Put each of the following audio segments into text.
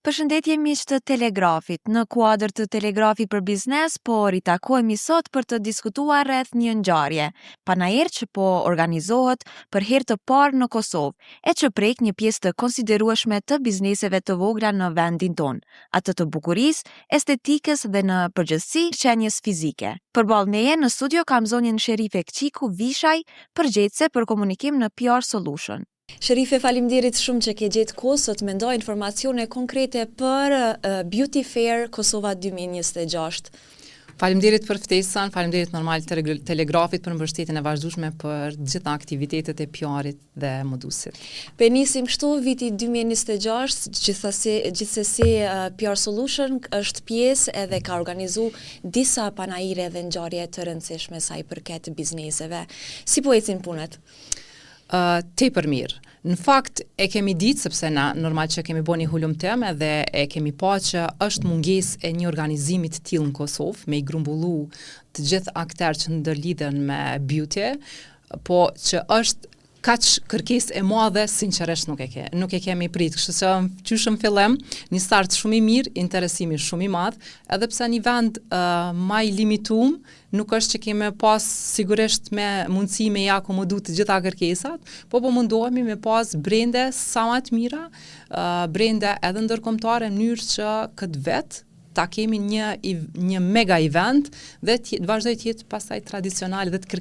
Përshëndetje miq të Telegrafit. Në kuadër të Telegrafit për biznes, po ritakojmë sot për të diskutuar rreth një ngjarje, panajër që po organizohet për herë të parë në Kosovë, e që prek një pjesë të konsiderueshme të bizneseve të vogla në vendin tonë, atë të bukurisë, estetikës dhe në përgjithësi qenjes fizike. Përballë neje në studio kam zonjën Sherife Kqiku Vishaj, përgjegjëse për komunikim në PR Solution. Sherife, faleminderit shumë që ke gjetë kohë sot me ndaj informacione konkrete për Beauty Fair Kosova 2026. Faleminderit për ftesën, faleminderit normal Telegrafit për mbështetjen e vazhdueshme për gjitha aktivitetet e PR-it dhe modusit. Pe nisim kështu viti 2026, gjithsesi PR Solution është pjesë edhe ka organizu disa panajire dhe ngjarje të rëndësishme sa i përket bizneseve. Si po ecin punët? Tepër mirë. Në fakt e kemi ditë, sepse na normal që kemi bërë një hulumtim dhe e kemi pa që është mungesë e një organizimi të tillë në Kosovë, me i grumbullu të gjithë aktorë që ndërlidhen me beauty, po që është kaq kërkesë e madhe, sinqerisht nuk e kemi prit. Kështu që qysh në fillim, një start shumë i mirë, interesimi shumë i madh, edhe pse një vend më i limituar, nuk është që kemi pas sigurisht me mundësi me ja akomodu të gjitha kërkesat, po mundohemi me pas brende sa më të mira, brende edhe ndërkombëtare, në mënyrë që këtë vetë ta kemi një mega event dhe vazhdoj të jetë pastaj tradicional dhe të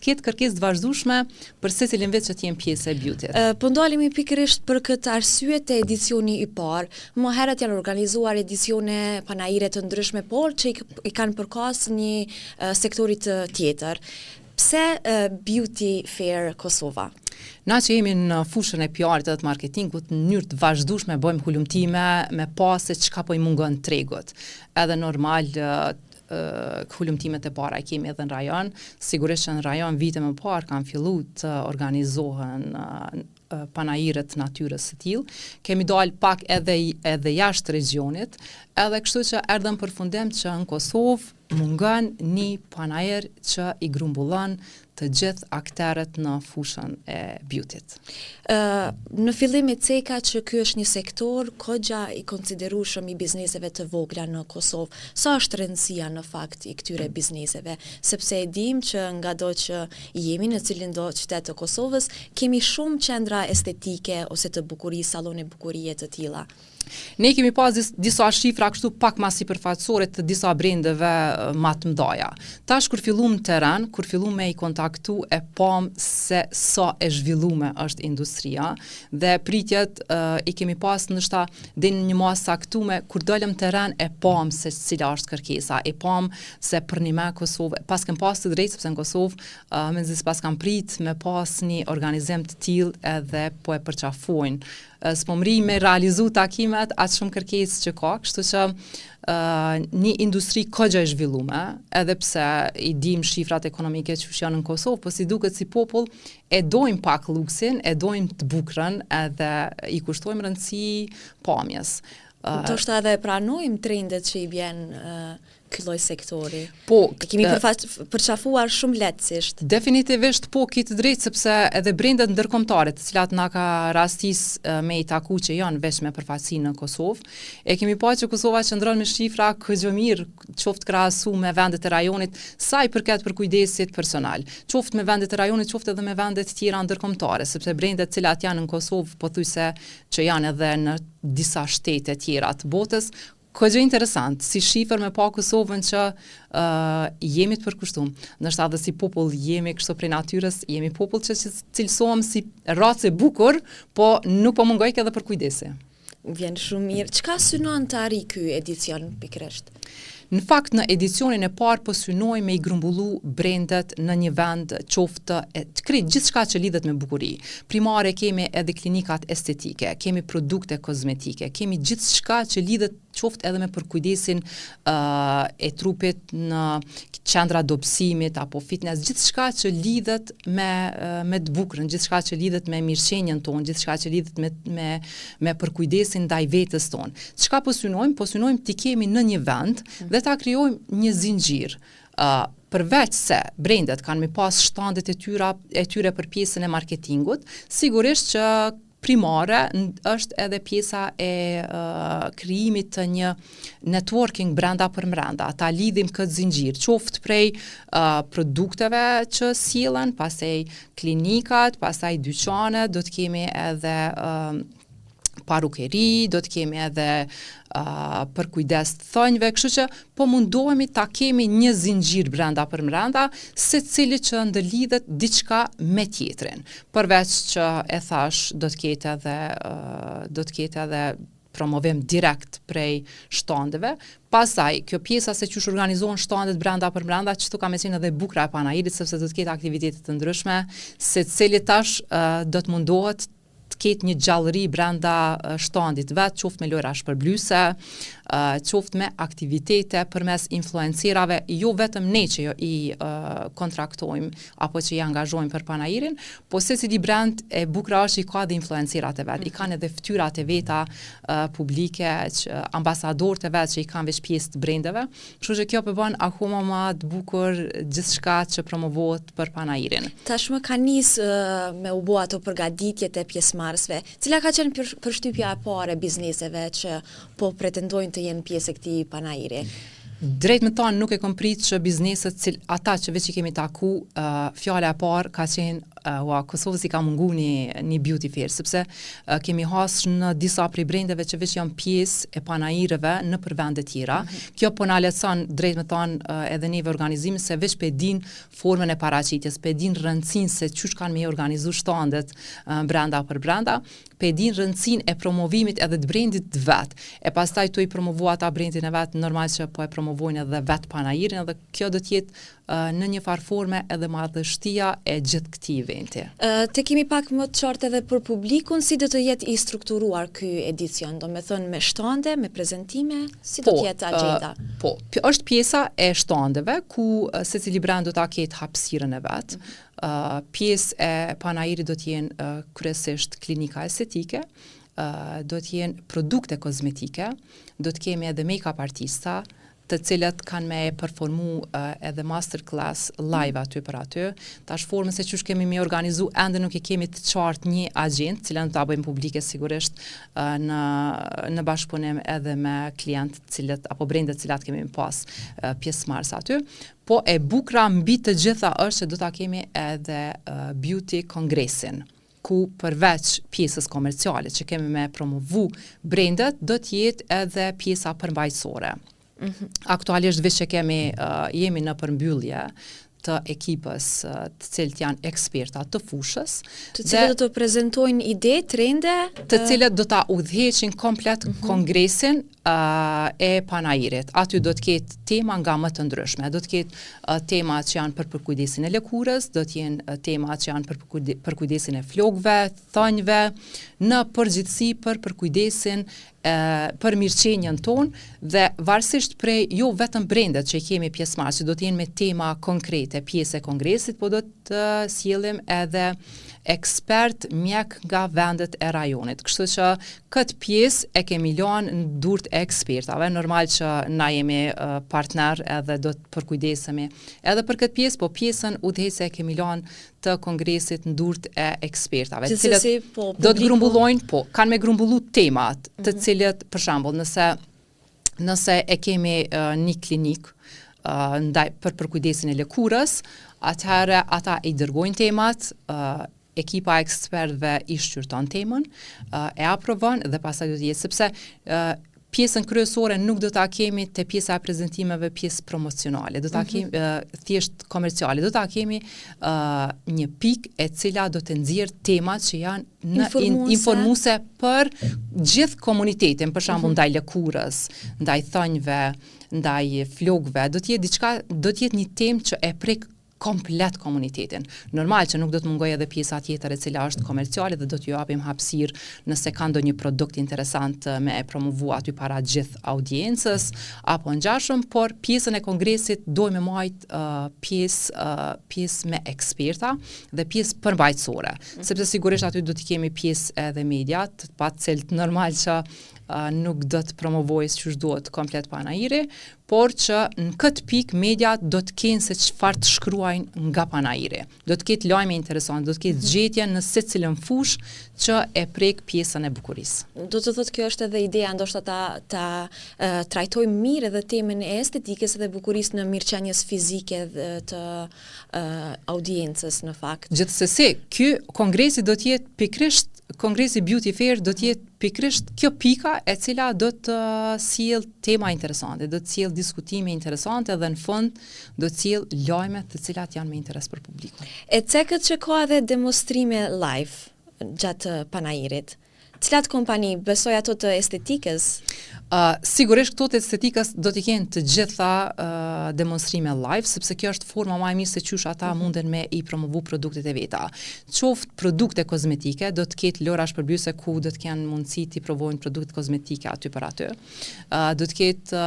ketë kërkesë të vazhdueshme për secilin vetë që të jenë pjesë e beauty-t. Po ndalemi pikërisht për këtë arsye të edicioni i parë. Më herët janë organizuar edicione panajire të ndryshme, por që i kanë përkas një sektorit tjetër. Pse Beauty Fair Kosova? Na që jemi në fushën e PR-it dhe të marketingut, në mënyrë të vazhdueshme bëjmë hulumtime me pasë çka po i mungon tregut. Edhe normal hulumtimet e para kemi edhe në rajon, sigurisht që në rajon vite më parë kanë filluar të organizohen panajirët natyrës së tillë. Kemi dalë pak edhe jashtë regionit, edhe kështu që erdhëm përfundim që në Kosovë mungon një panajër që i grumbullon të gjithë aktorët në fushën e beauty-t. Në fillim e ceka që ky është një sektor kogja i konsiderueshëm i bizneseve të vogla në Kosovë. Sa është rëndësia në fakt i këtyre bizneseve? Sepse e dim që ngado që jemi në cilin do qytet të Kosovës, kemi shumë qendra estetike ose të bukurisë, sallone bukurie të tilla. Ne kemi pas disa shifra kështu pak ma sipërfaqësore të disa brendeve ma të mëdha. Tash kur fillum në terren, kur fillum me i kontaktu, e pam se sa e zhvillume është industria dhe pritjet i kemi pas ndoshta deri në një masë saktume, kur dolëm në terren e pam se cila është kërkesa, e pam se për një me Kosovë, pas kem pas të drejtë sepse në Kosovë menzis pas kam prit me pas një organizim të tillë edhe po e përqafojnë. S'po mri me realizu takimet atë shumë kërkesë që ka, kështu që një industri kogja e zhvillume, edhe pse i dim shifrat ekonomike që janë në Kosovë, po si duket si popull e dojmë pak luksin, e dojmë të bukrën edhe i kushtojmë rëndësi pamjes. Ndoshta edhe pranojmë trendet që i vjen ky lloj sektori. Po, kemi përqafuar shumë lehtësisht. Definitivisht po ke të drejtë, sepse edhe brendet ndërkombëtare, të cilat na ka rastis me i taku që janë veç me përfaqësi në Kosovë, e kemi pa që Kosova qëndron me shifra këgjë mirë, qoftë krahasu me vendet e rajonit, sa i përket për kujdesit personal, qoftë me vendet e rajonit, qoftë edhe me vendet tjera ndërkombëtare, sepse brendet cilat janë në Kosovë, pothuajse që janë edhe në disa shtete tjera të botës, këgjë interesant, si shifër me pa Kosovën që jemi të përkushtuar. Ndoshta edhe si popull jemi kështu prej natyrës, jemi popull që cilësohem si racë e bukur, po nuk po mungoj edhe për kujdesi. Vjen shumë mirë. Çka synon të arrijë ky edicion pikërisht? Në fakt, në edicionin e parë po synoj me i grumbullu brendet në një vend qoftë të krejt gjithçka që lidhet me bukuri. Primare kemi edhe klinikat estetike, kemi produkte kozmetike, kemi gjithçka që lidhet qoftë edhe me përkujdesin e trupit në qendra dobësimit apo fitness, gjithçka që lidhet me të bukurën, gjithçka që lidhet me mirëqenien tonë, gjithçka që lidhet me përkujdesin ndaj vetes tonë. Çka po synojmë? Po synojmë të kemi në një vend dhe ta krijojmë një zinxhir. Përveç se brendet kanë me pas shtandet e tyre për pjesën e marketingut, sigurisht që primare është edhe pjesa e krijimit të një networking brenda për brenda. Ta lidhim këtë zinxhir, qoftë prej produkteve që sillen, pastaj klinikat, pastaj dyqanet, do të kemi edhe parukeri, do të kemi edhe për kujdes të thonjve, kështu që po mundohemi ta kemi një zinxhir brenda për brenda, secili që ndërlidhet diçka me tjetrin. Përveç që e thash, do të ketë edhe promovim direkt prej shtandeve. Pastaj, kjo pjesa se qysh organizohen shtandet brenda për brenda, çto ka qenë edhe bukra e Panairit, sepse do të ketë aktivitete të ndryshme, secili tash do të mundohet të ketë një gjallëri brenda shtandit vet, qoftë me lojra shpërblyese, qoftë me aktivitete përmes influencerave, jo vetëm ne që i kontraktojmë apo që i angazhojmë për Panairin, po secili brand e bukra është i ka dhe influencerat e vet, i kanë edhe fytyrat e veta publike, ambasadorët e vet që i kanë veç pjesë të brendeve, kështu që kjo po bën akoma më të bukur gjithçka që promovohet për Panairin. Tashmë ka nis me u bë ato përgatitjet e pjesëmarrësve. Cila ka qenë përshtypja e parë e bizneseve që po pretendojnë të jenë pjesë e këtij Panairi? Drejt me thonë nuk e kom prit që bizneset, ata që veç i kemi taku, fjala e parë ka qenë Kosovës i ka mungu një beauty fair, sepse kemi hasë në disa prej brendeve që veç janë pjesë e Panaireve në për vende tjera. Kjo po na lehtëson drejt me thonë edhe neve organizimi se veç pe din formën e paraqitjes, pe din rëndësinë se çush kanë me organizu shtandet brenda për brenda, pe din rëndësinë e promovimit edhe të brendit vet. E pastaj tu i promovu ata brendin e vet, normal që po e promovojnë edhe vet Panairin, edhe kjo do të jetë në një farë forme edhe madhështia e gjithë këtij eventi. Te kemi pak më të qartë edhe për publikun, si do të jetë i strukturuar ky edicion, do me thënë me shtande, me prezentime, si do të jetë agenda? Është pjesa e shtandeve, ku secili brand do ta ketë hapësirën e vet. Pjesë e Panairit do të jenë kryesisht klinika estetike, do të jenë produkte kozmetike, do të kemi edhe make-up artista, të cilët kanë me performu edhe masterclass live aty për aty. Tash formën se çush kemi me organizu, ende nuk e kemi të qartë një agjend, cilën ta bëjmë publike sigurisht në bashkëpunim edhe me klientë cilët apo brendet cilat kemi pas pjesëmarrës aty. Po e bukra mbi të gjitha është se do ta kemi edhe beauty kongresin, ku përveç pjesës komerciale që kemi me promovu brendet, do të jetë edhe pjesa përmbajtësore. Aktualisht veç që jemi në përmbyllje të ekipës të cilët janë eksperta të fushës, të cilët do të prezantojnë ide, trende, të cilët do ta udhëheqin komplet kongresin e Panairit. Aty do të ketë tema nga më të ndryshme, do të ketë tema që janë për përkujdesin e lëkurës, do të jenë tema që janë për përkujdesin e flokëve, thonjve, në përgjithësi për përkujdesin për mirëqenjen tonë dhe varësisht prej jo vetëm brendet që kemi pjesëmarrës, që do të jenë me tema konkrete, pjesë e kongresit, po do të sjellim edhe ekspert mjek nga vendet e rajonit. Kështu që këtë pjesë e kemi lënë në durt e ekspertave. Normal që na jemi partner edhe do të përkujdesemi edhe për këtë pjesë, po pjesën udhëheqëse e kemi lënë të kongresit në durt e ekspertave, të cilët do të grumbullojnë, kanë me grumbullu temat, të cilët, për shembull, nëse e kemi një klinik për përkujdesin e lëkurës, atëherë ata i dërgojnë temat, ekipa e ekspertëve i shqyrton temën, e aprovon dhe pastaj do të jetë, sepse pjesën kryesore nuk do ta kemi te pjesa e prezantimeve pjesë promocionale, do ta kemi thjesht komerciale, do ta kemi një pikë e cila do të nxjerr temat që janë informuese për gjithë komunitetin, për shembull ndaj lëkurës, ndaj thonjve, ndaj flokëve, do të jetë diçka, do të jetë një temë që e prek komplet komunitetin. Normal që nuk do të mungoj edhe pjesa tjetër e cila është komerciale dhe do t'ju japim hapësirë nëse ka ndonjë produkt interesant me e promovu aty para gjithë audiencës apo ngjashëm, por pjesën e kongresit dojmë majt pjesë me eksperta dhe pjesë përmbajtësore, sepse sigurisht aty do t'i kemi pjesë edhe mediat, pa të cilët normal që nuk do të promovojë siç duhet komplet panajiri, por që në këtë pikë media do të kenë se çfarë të shkruajnë nga panajiri. Do të ketë lajme interesante, do të ketë zgjedhje në secilën fushë që e prek pjesën e bukurisë. Do të thotë kjo është edhe ideja ndoshta ta trajtojmë mirë edhe temën e estetikës dhe bukurisë në mirëqenies fizike të audiencës në fakt. Gjithsesi, ky kongresi do të jetë pikërisht kongresi Beauty Fair do të jetë pikërisht kjo pika e cila do të sjell tema interesante, do të sjell diskutime interesante dhe në fund do të sjell lajme të cilat janë me interes për publikun. E cekët që ka edhe demonstrime live gjatë panajirit. Cilat kompani, besoj ato të estetikës? Sigurisht këto të estetikës do t'i kenë të gjitha demonstrime live, sepse kjo është forma më e mirë se qysh ata munden me i promovu produktet e veta. Qoftë produkte kozmetike, do të ketë lora shpërbyese ku do të kenë mundësi t'i provojnë produkte kozmetike aty për aty. Do të ketë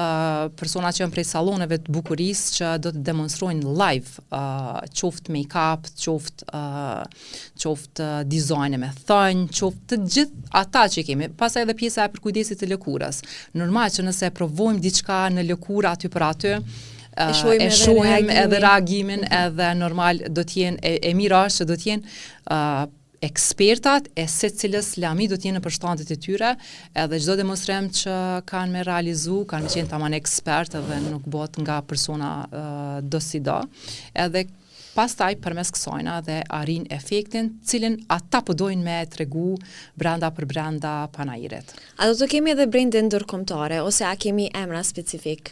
persona që janë prej salloneve të bukurisë që do të demonstrojnë live, qoftë make-up, qoftë dizajne me thënj, qoftë të gjithë ata që kemi. Pastaj edhe pjesa e përkujdesit të lëkurës. Normal që nëse provojmë diçka në lëkurë aty për aty, e shohim edhe reagimin, edhe normal do t'jenë e mira është që do t'jenë ekspertat e secilës lami do t'jenë në përshtatet e tyre, edhe çdo demonstrim që kanë me realizu, kanë qenë tamam ekspert edhe nuk bëhet nga persona do si do. Edhe pastaj përmes kësajna dhe arrin efektin cilin ata po dojnë me tregu brenda për brenda panajirit. A do të kemi edhe brende ndërkombëtare ose a kemi emra specifik?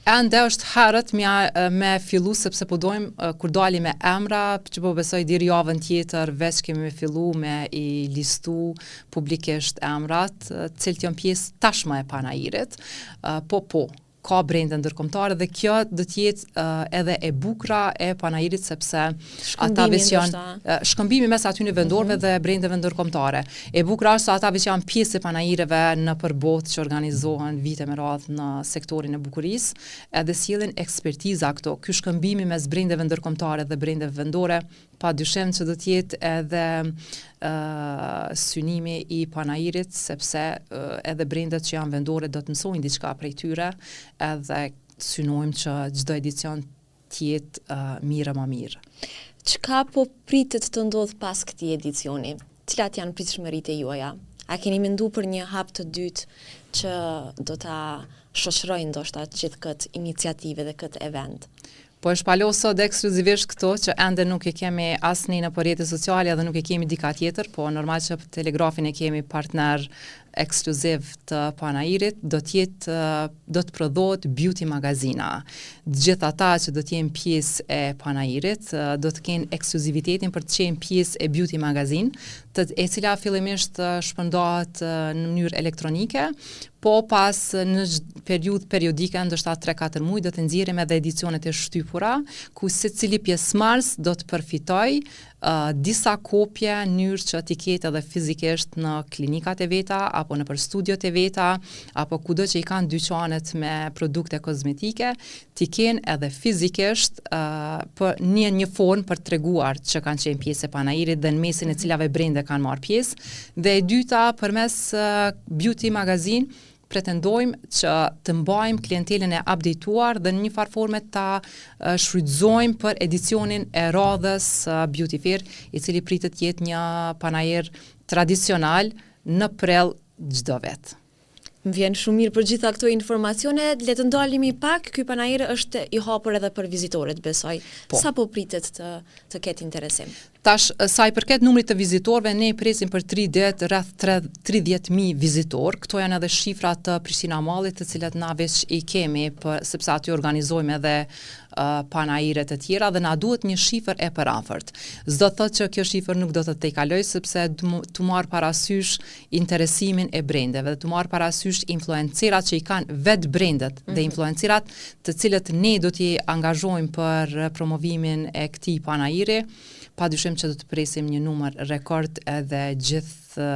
Ende është herët me fillu sepse po dojmë kur dali me emra, që po besoj deri javën tjetër veç kemi me fillu me i listu publikisht emrat, cilët janë pjesë tashmë e panajirit, ka brende ndërkombëtare dhe kjo do të jetë edhe e bukura e panajirit sepse ata veç janë shkëmbimi mes aty në vendorëve dhe brendeve ndërkombëtare. E bukura është se ata veç janë pjesë e panajireve në përbot që organizohen vite me radhë në sektorin e bukurisë, edhe sjellin ekspertiza këto. Ky shkëmbimi mes brendeve ndërkombëtare dhe brendeve vendore pa dyshim që do të jetë edhe synimi i panajirit, sepse edhe brendet që janë vendore do të mësojnë diçka prej tyre, edhe synojmë që çdo edicion të jetë mirë më mirë. Çka po pritet të ndodh pas këtij edicioni? Cilat janë pritshmëritë juaja? A keni menduar për një hap të dytë që do ta shoqërojë ndoshta gjithë këtë iniciativë dhe këtë event? Po e shpalo sot ekskluzivisht këto që ende nuk e kemi asnjë në rrjetet sociale dhe nuk e kemi dika tjetër, po normal që për Telegrafin e kemi partner ekskluziv të panajirit, do të prodhohet beauty magazina. Gjithë ata që do të jenë pjesë e panajirit, do të kenë ekskluzivitetin për të qenë pjesë e beauty magazin, e cila fillimisht shpërndahet në mënyrë elektronike, po pas në periodike, ndoshta 3-4 muaj, do të nxjerrim edhe edicionet e shtypura, ku secili pjesëmarrës do të përfitojë disa kopje në mënyrë që t'i ketë edhe fizikisht në klinikat e veta, apo në për studiot e veta, apo kudo që i kanë dyqanet me produkte kozmetike, t'i kenë edhe fizikisht për një formë për treguar që kanë qenë pjesë e panajirit dhe në mesin e cilave brende kanë marrë pjesë. Dhe e dyta, përmes Beauty Magazine, pretendojmë që të mbajmë klientelën e updateuar dhe në një farë forme ta shfrytëzojmë për edicionin e radhës Beauty Fair, i cili pritet jetë një panajir tradicional në prell çdo vit. Më vjen shumë mirë për gjitha këto informacione. Le të ndalemi pak, ky panajir është i hapur edhe për vizitorët, besoj. Sa po pritet të ketë interesim? Tash, sa i përket numrit të vizitorëve, ne presim për 3 ditë rreth 30.000 vizitorë. Këto janë edhe shifrat të Prishtina Mallit, të cilat na veç i kemi, sepse aty organizojmë edhe panajire të tjera dhe na duhet një shifër e përafërt. S'do të thotë që kjo shifër nuk do të tejkaloj, sepse të marr parasysh interesimin e brendeve, dhe të marr parasysh influencerat që i kanë vetë brendet dhe influencerat të cilët ne do t'i angazhojmë për promovimin e këtij panajiri. Padyshim që do të presim një numër rekord edhe gjithë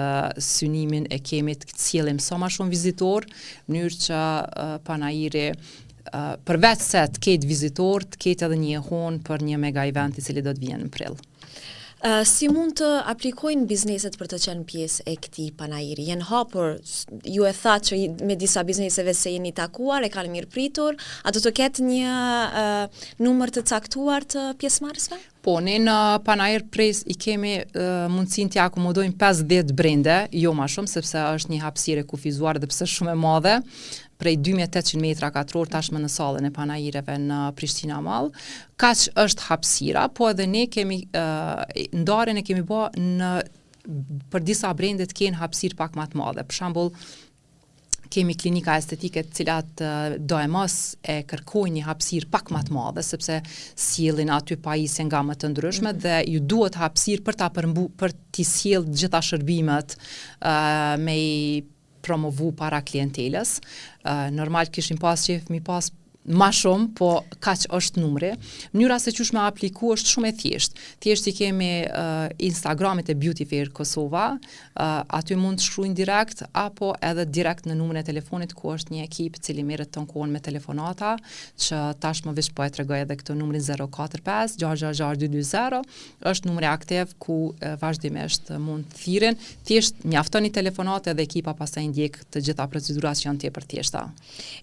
synimin e kemi të sjellim sa më shumë vizitor, në mënyrë që panajiri përveç se të ketë vizitor, të ketë edhe një ehon për një mega event i cili do të vijë në prill. Si mund të aplikojnë bizneset për të qenë pjesë e këtij panajiri? Jenë hapur, ju e tha që me disa bizneseve se jeni takuar, e kanë mirë pritur, a do të ketë një numër të caktuar të pjesëmarrësve? Po, ne në Panajër Press i kemi mundësinë të akomodojmë 50 brende, jo ma shumë, sepse është një hapësirë e kufizuar dhe pse shumë e madhe, prej 2800 metra katror tashmë në sallën e panajireve në Prishtina Mall. Kaq është hapësira, po edhe ne kemi ndarjen e kemi bë për disa brende të kenë hapësirë pak më të madhe. Për shembull, kemi klinika estetike të cilat do e mos e kërkojnë një hapësirë pak më të madhe, sepse sjellin aty pajisje nga më të ndryshme dhe ju duhet hapësirë për t'i sjellë gjitha shërbimet me i promovu para klientelës. Normal kishim pas qef mi pas ma shumë, po kaq është numri. Mënyra se qysh me apliku është shumë e thjeshtë. Thjesht i kemi Instagramit e Beauty Fair Kosova, aty mund të shkruajnë direkt, apo edhe direkt në numrin e telefonit ku është një ekip cili merret ton kohën me telefonata, që tashmë veç po e tregoj edhe këtë numrin 045 666 220, është numri aktiv ku vazhdimisht mund të thirren. Thjesht mjafton një telefonat edhe ekipa pastaj ndjek të gjitha procedurat që janë tepër thjeshta.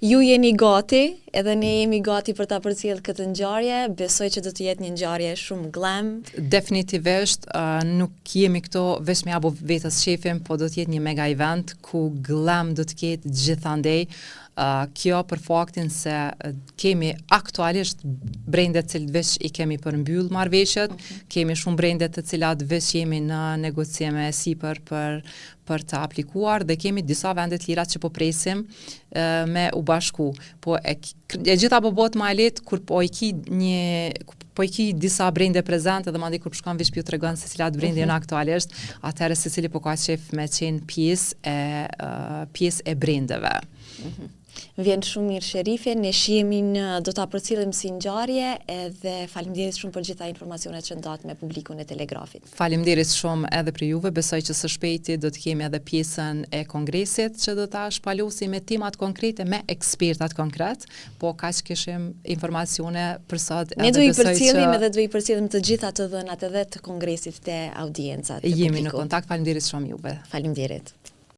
Ju jeni gati, edhe ne jemi gati për ta përcjellë këtë ngjarje. Besoj që do të jetë një ngjarje shumë glam. Definitivisht nuk jemi këto veç me apo vetës shefim, po do të jetë një mega event ku glam do të ketë gjithandej. Kjo për faktin se kemi aktualisht brendet të cilët veç i kemi përmbyll marrëveshjet, kemi shumë brendet të cilat veç jemi në negocime sipër për të aplikuar dhe kemi disa vende të lira që po presim me u bashku. Po e gjitha po bëhet më e lehtë kur po i ki disa brende prezente dhe mandej kur shkon veç pju tregon se cilat brende janë aktualisht, atëherë secili po ka qef me qenë pjesë e brendeve. Vjen shumë mirë Sherife, ne shihemin do ta përcjellim si ngjarje edhe faleminderit shumë për gjitha informacionet që ndat me publikun e Telegrafit. Faleminderit shumë edhe për juve, besoj që së shpejti do të kemi edhe pjesën e kongresit që do ta shpalosim me temat konkrete, me ekspertat konkret, po kaq kishim informacione për sot. Ne do i përcjellim edhe do i përcjellim të gjitha të dhënat edhe të kongresit te audiencat. Jemi në kontakt, faleminderit shumë juve. Faleminderit.